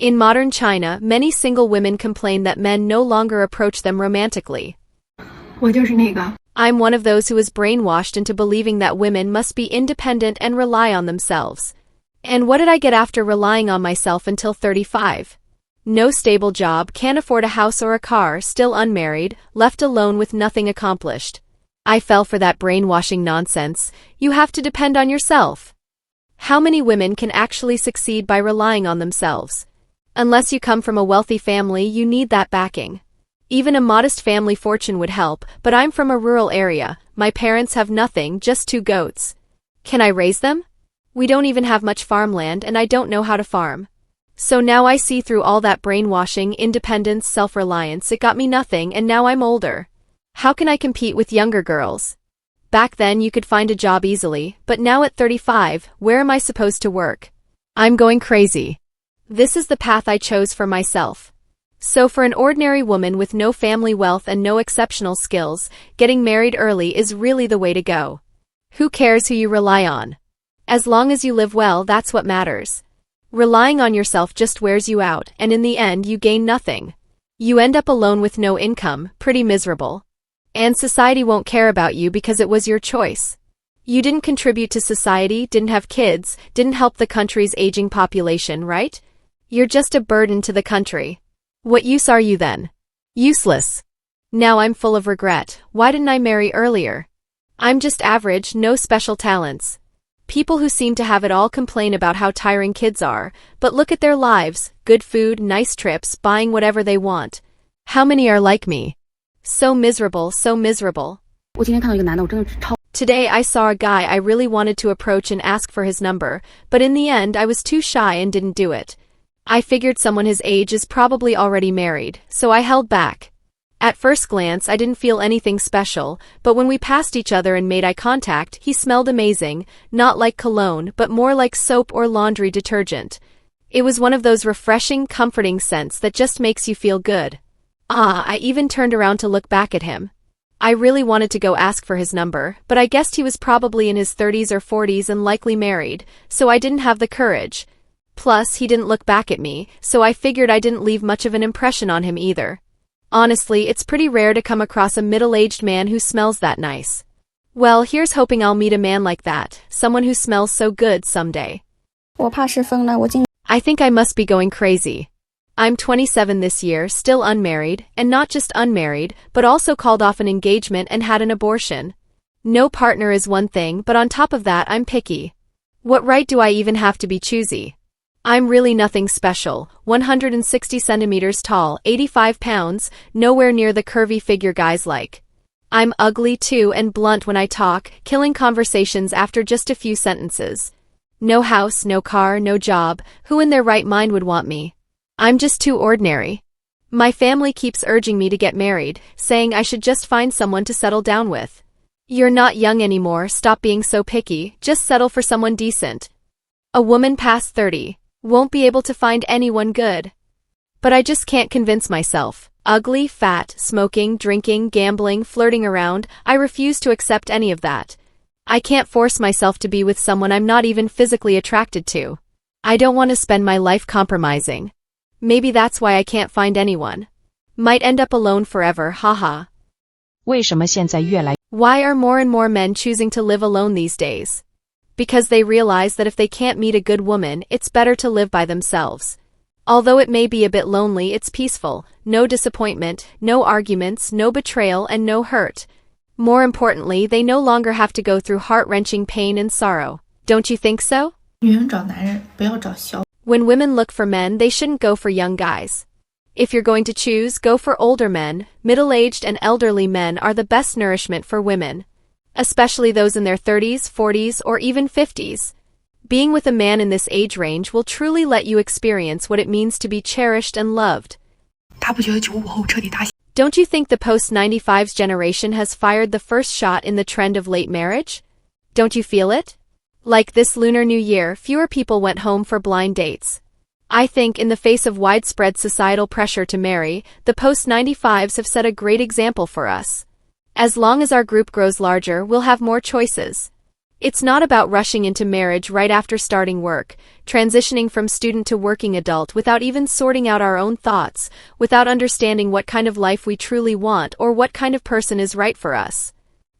In modern China, many single women complain that men no longer approach them romantically. 我就是那个。I'm one of those who was brainwashed into believing that women must be independent and rely on themselves. And what did I get after relying on myself until 35? No stable job, can't afford a house or a car, still unmarried, left alone with nothing accomplished. I fell for that brainwashing nonsense. You have to depend on yourself. How many women can actually succeed by relying on themselves? Unless you come from a wealthy family, you need that backing. Even a modest family fortune would help, but I'm from a rural area. My parents have nothing, just 2 goats. Can I raise them? We don't even have much farmland and I don't know how to farm. So now I see through all that brainwashing, independence, self-reliance, it got me nothing and now I'm older. How can I compete with younger girls? Back then you could find a job easily, but now at 35, where am I supposed to work? I'm going crazy. This is the path I chose for myself. So for an ordinary woman with no family wealth and no exceptional skills, getting married early is really the way to go. Who cares who you rely on? As long as you live well, that's what matters. Relying on yourself just wears you out, and in the end you gain nothing. You end up alone with no income, pretty miserable. And society won't care about you because it was your choice. You didn't contribute to society, didn't have kids, didn't help the country's aging population, right? You're just a burden to the country. What use are you then? Useless. Now I'm full of regret. Why didn't I marry earlier? I'm just average, no special talents. People who seem to have it all complain about how tiring kids are, but look at their lives, good food, nice trips, buying whatever they want. How many are like me? So miserable, so miserable. 我今天看到一个男的，我真的是超。Today I saw a guy I really wanted to approach and ask for his number, but in the end I was too shy and didn't do it. I figured someone his age is probably already married, so I held back. At first glance I didn't feel anything special, but when we passed each other and made eye contact, he smelled amazing, not like cologne but more like soap or laundry detergent. It was one of those refreshing, comforting scents that just makes you feel good. I even turned around to look back at him. I really wanted to go ask for his number, but I guessed he was probably in his 30s or 40s and likely married, so I didn't have the courage. Plus, he didn't look back at me, so I figured I didn't leave much of an impression on him either. Honestly, it's pretty rare to come across a middle-aged man who smells that nice. Well, here's hoping I'll meet a man like that, someone who smells so good someday. 我怕是疯了，我今 I think I must be going crazy. I'm 27 this year, still unmarried, and not just unmarried, but also called off an engagement and had an abortion. No partner is one thing, but on top of that I'm picky. What right do I even have to be choosy? I'm really nothing special, 160 centimeters tall, 85 pounds, nowhere near the curvy figure guys like. I'm ugly too and blunt when I talk, killing conversations after just a few sentences. No house, no car, no job, who in their right mind would want me? I'm just too ordinary. My family keeps urging me to get married, saying I should just find someone to settle down with. You're not young anymore, stop being so picky, just settle for someone decent. A woman past 30 won't be able to find anyone good. But I just can't convince myself. Ugly, fat, smoking, drinking, gambling, flirting around, I refuse to accept any of that. I can't force myself to be with someone I'm not even physically attracted to. I don't want to spend my life compromising. Maybe that's why I can't find anyone. Might end up alone forever, haha. 为什么现在越来 Why are more and more men choosing to live alone these days? Because they realize that if they can't meet a good woman, it's better to live by themselves. Although it may be a bit lonely, it's peaceful, no disappointment, no arguments, no betrayal, and no hurt. More importantly, they no longer have to go through heart-wrenching pain and sorrow. Don't you think so? 女人找男人，不要找小。 When women look for men, they shouldn't go for young guys. If you're going to choose, go for older men. Middle-aged and elderly men are the best nourishment for women. Especially those in their 30s, 40s, or even 50s. Being with a man in this age range will truly let you experience what it means to be cherished and loved. 他不觉得95后彻底打醒？ Don't you think the post-95s generation has fired the first shot in the trend of late marriage? Don't you feel it? Like this Lunar New Year, fewer people went home for blind dates. I think in the face of widespread societal pressure to marry, the post-95s have set a great example for us. As long as our group grows larger, we'll have more choices. It's not about rushing into marriage right after starting work, transitioning from student to working adult without even sorting out our own thoughts, without understanding what kind of life we truly want or what kind of person is right for us.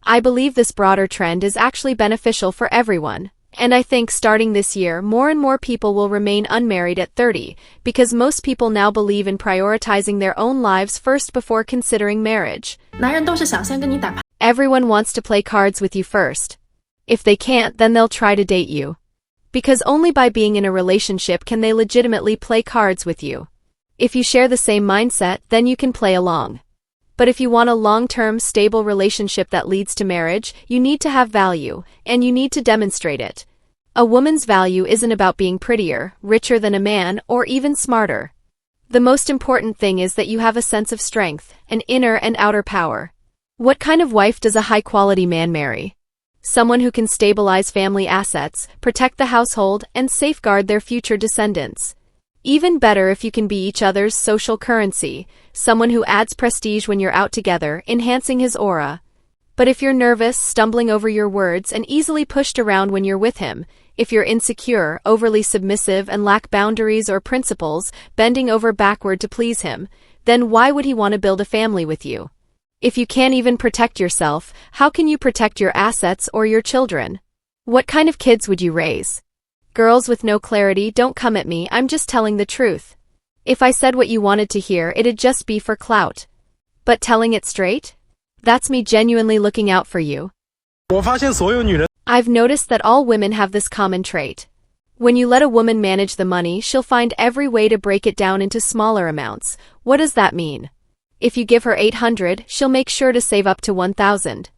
I believe this broader trend is actually beneficial for everyone. And I think starting this year, more and more people will remain unmarried at 30, because most people now believe in prioritizing their own lives first before considering marriage. 男人都是想先跟你打牌。 Everyone wants to play cards with you first. If they can't, then they'll try to date you. Because only by being in a relationship can they legitimately play cards with you. If you share the same mindset, then you can play along. But if you want a long-term, stable relationship that leads to marriage, you need to have value, and you need to demonstrate it. A woman's value isn't about being prettier, richer than a man, or even smarter. The most important thing is that you have a sense of strength, an inner and outer power. What kind of wife does a high-quality man marry? Someone who can stabilize family assets, protect the household, and safeguard their future descendants. Even better if you can be each other's social currency, someone who adds prestige when you're out together, enhancing his aura. But if you're nervous, stumbling over your words, and easily pushed around when you're with him, if you're insecure, overly submissive, and lack boundaries or principles, bending over backward to please him, then why would he want to build a family with you? If you can't even protect yourself, how can you protect your assets or your children? What kind of kids would you raise? Girls with no clarity, don't come at me, I'm just telling the truth. If I said what you wanted to hear, it'd just be for clout. But telling it straight? That's me genuinely looking out for you. 我发现所有女人 I've noticed that all women have this common trait. When you let a woman manage the money, she'll find every way to break it down into smaller amounts. What does that mean? If you give her 800, she'll make sure to save up to 1,000.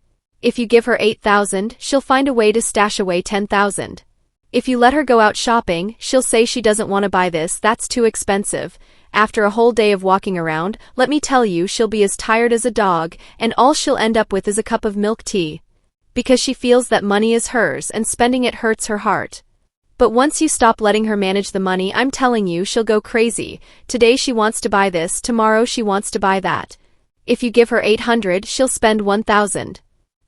If you give her 8,000, she'll find a way to stash away 10,000. If you let her go out shopping, she'll say she doesn't want to buy this, that's too expensive. After a whole day of walking around, let me tell you, she'll be as tired as a dog, and all she'll end up with is a cup of milk tea. Because she feels that money is hers and spending it hurts her heart. But once you stop letting her manage the money, I'm telling you, she'll go crazy. Today she wants to buy this, tomorrow she wants to buy that. If you give her 800, she'll spend 1,000.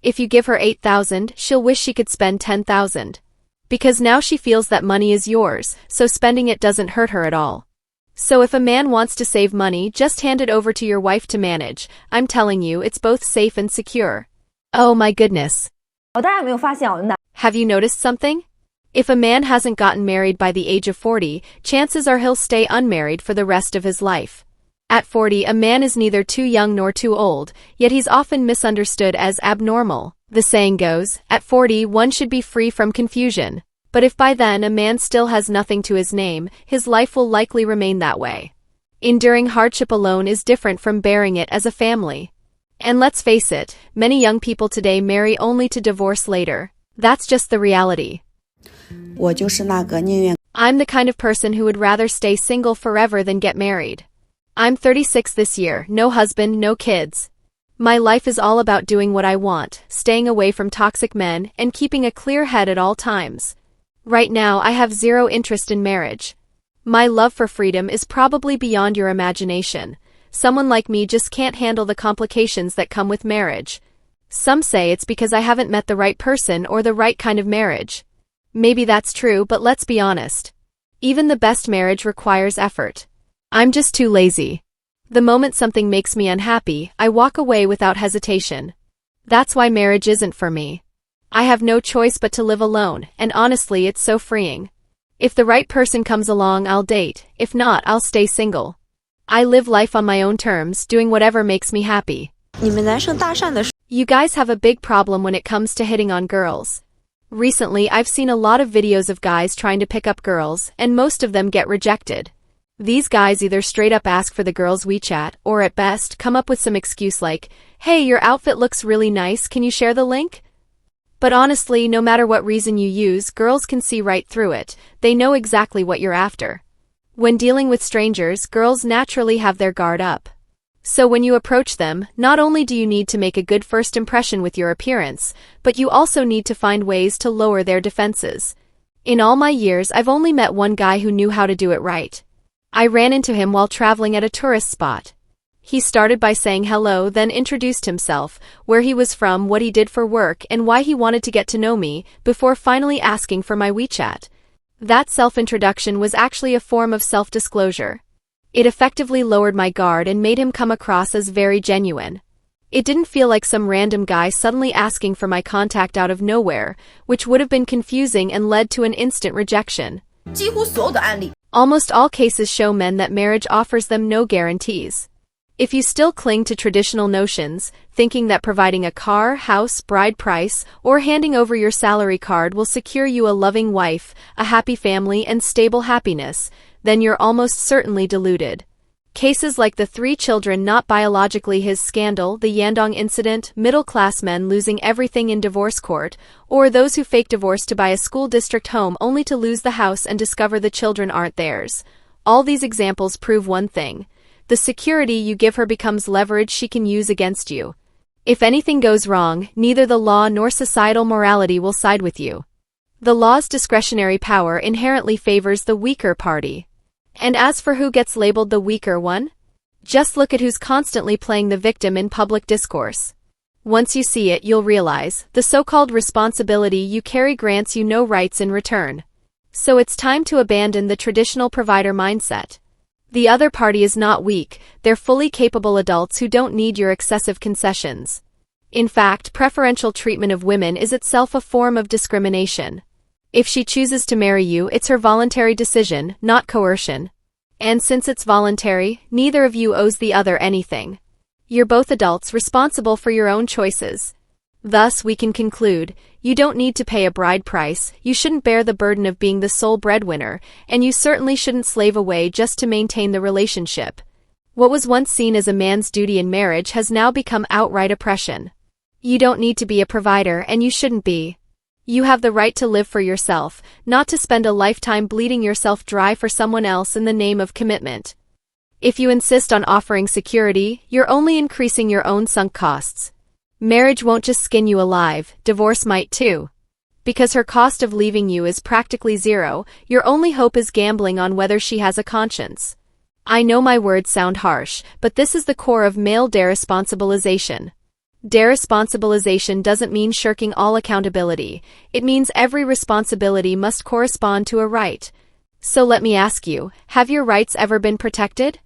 If you give her 8,000, she'll wish she could spend 10,000. Because now she feels that money is yours, so spending it doesn't hurt her at all. So if a man wants to save money, just hand it over to your wife to manage. I'm telling you, it's both safe and secure. Oh my goodness. 大家有没有发现Have you noticed something? If a man hasn't gotten married by the age of 40, chances are he'll stay unmarried for the rest of his life. At 40, a man is neither too young nor too old, yet he's often misunderstood as abnormal. The saying goes, at 40 one should be free from confusion. But if by then a man still has nothing to his name, his life will likely remain that way. Enduring hardship alone is different from bearing it as a family. And let's face it, many young people today marry only to divorce later. That's just the reality. 我就是那个宁愿 I'm the kind of person who would rather stay single forever than get married. I'm 36 this year, no husband, no kids. My life is all about doing what I want, staying away from toxic men, and keeping a clear head at all times. Right now, I have zero interest in marriage. My love for freedom is probably beyond your imagination. Someone like me just can't handle the complications that come with marriage. Some say it's because I haven't met the right person or the right kind of marriage. Maybe that's true, but let's be honest. Even the best marriage requires effort. I'm just too lazy. The moment something makes me unhappy, I walk away without hesitation. That's why marriage isn't for me. I have no choice but to live alone, and honestly, it's so freeing. If the right person comes along, I'll date. If not, I'll stay single. I live life on my own terms, doing whatever makes me happy. 你们男生搭讪的时 You guys have a big problem when it comes to hitting on girls. Recently, I've seen a lot of videos of guys trying to pick up girls, and most of them get rejected. These guys either straight up ask for the girl's WeChat, or at best, come up with some excuse like, hey, your outfit looks really nice, can you share the link? But honestly, no matter what reason you use, girls can see right through it. They know exactly what you're after. When dealing with strangers, girls naturally have their guard up. So when you approach them, not only do you need to make a good first impression with your appearance, but you also need to find ways to lower their defenses. In all my years, I've only met one guy who knew how to do it right. I ran into him while traveling at a tourist spot. He started by saying hello, then introduced himself, where he was from, what he did for work, and why he wanted to get to know me, before finally asking for my WeChat. That self-introduction was actually a form of self-disclosure. It effectively lowered my guard and made him come across as very genuine. It didn't feel like some random guy suddenly asking for my contact out of nowhere, which would have been confusing and led to an instant rejection. 几乎所有的案例 Almost all cases show men that marriage offers them no guarantees. If you still cling to traditional notions, thinking that providing a car, house, bride price, or handing over your salary card will secure you a loving wife, a happy family, and stable happiness, then you're almost certainly deluded. Cases like the 3 children not biologically his scandal, the Yandong incident, middle-class men losing everything in divorce court, or those who fake divorce to buy a school district home only to lose the house and discover the children aren't theirs. All these examples prove one thing. The security you give her becomes leverage she can use against you. If anything goes wrong, neither the law nor societal morality will side with you. The law's discretionary power inherently favors the weaker party. And as for who gets labeled the weaker one? Just look at who's constantly playing the victim in public discourse. Once you see it, you'll realize the so-called responsibility you carry grants you no rights in return. So it's time to abandon the traditional provider mindset. The other party is not weak, they're fully capable adults who don't need your excessive concessions. In fact, preferential treatment of women is itself a form of discrimination. If she chooses to marry you, it's her voluntary decision, not coercion. And since it's voluntary, neither of you owes the other anything. You're both adults responsible for your own choices. Thus, we can conclude, you don't need to pay a bride price, you shouldn't bear the burden of being the sole breadwinner, and you certainly shouldn't slave away just to maintain the relationship. What was once seen as a man's duty in marriage has now become outright oppression. You don't need to be a provider, and you shouldn't be. You have the right to live for yourself, not to spend a lifetime bleeding yourself dry for someone else in the name of commitment. If you insist on offering security, you're only increasing your own sunk costs. Marriage won't just skin you alive, divorce might too. Because her cost of leaving you is practically zero, your only hope is gambling on whether she has a conscience. I know my words sound harsh, but this is the core of male deresponsabilization. Deresponsabilization doesn't mean shirking all accountability, it means every responsibility must correspond to a right. So let me ask you, have your rights ever been protected?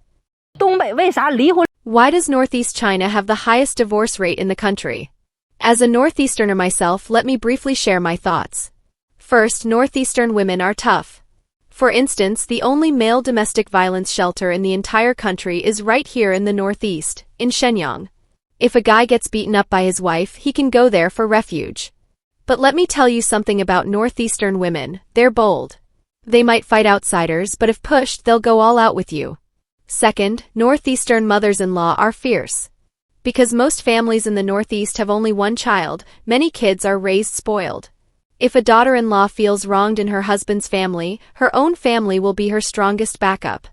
东北为啥离婚？ Why does Northeast China have the highest divorce rate in the country? As a Northeasterner myself, let me briefly share my thoughts. First, Northeastern women are tough. For instance, the only male domestic violence shelter in the entire country is right here in the Northeast, in Shenyang. If a guy gets beaten up by his wife, he can go there for refuge. But let me tell you something about Northeastern women, they're bold. They might fight outsiders, but if pushed, they'll go all out with you. Second, Northeastern mothers-in-law are fierce. Because most families in the Northeast have only one child, many kids are raised spoiled. If a daughter-in-law feels wronged in her husband's family, her own family will be her strongest backup.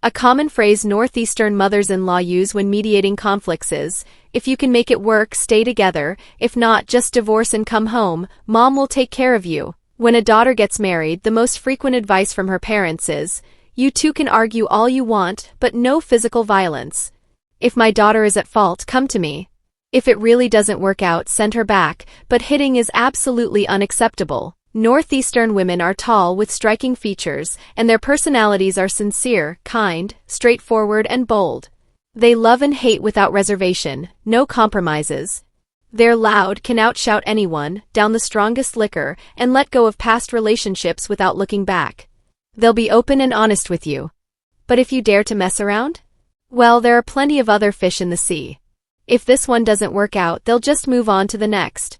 A common phrase Northeastern mothers-in-law use when mediating conflicts is, if you can make it work, stay together, if not, just divorce and come home, mom will take care of you. When a daughter gets married, the most frequent advice from her parents is, you two can argue all you want, but no physical violence. If my daughter is at fault, come to me. If it really doesn't work out, send her back, but hitting is absolutely unacceptable. Northeastern women are tall with striking features, and their personalities are sincere, kind, straightforward, and bold. They love and hate without reservation, no compromises. They're loud, can outshout anyone, down the strongest liquor, and let go of past relationships without looking back. They'll be open and honest with you. But if you dare to mess around? Well, there are plenty of other fish in the sea. If this one doesn't work out, they'll just move on to the next.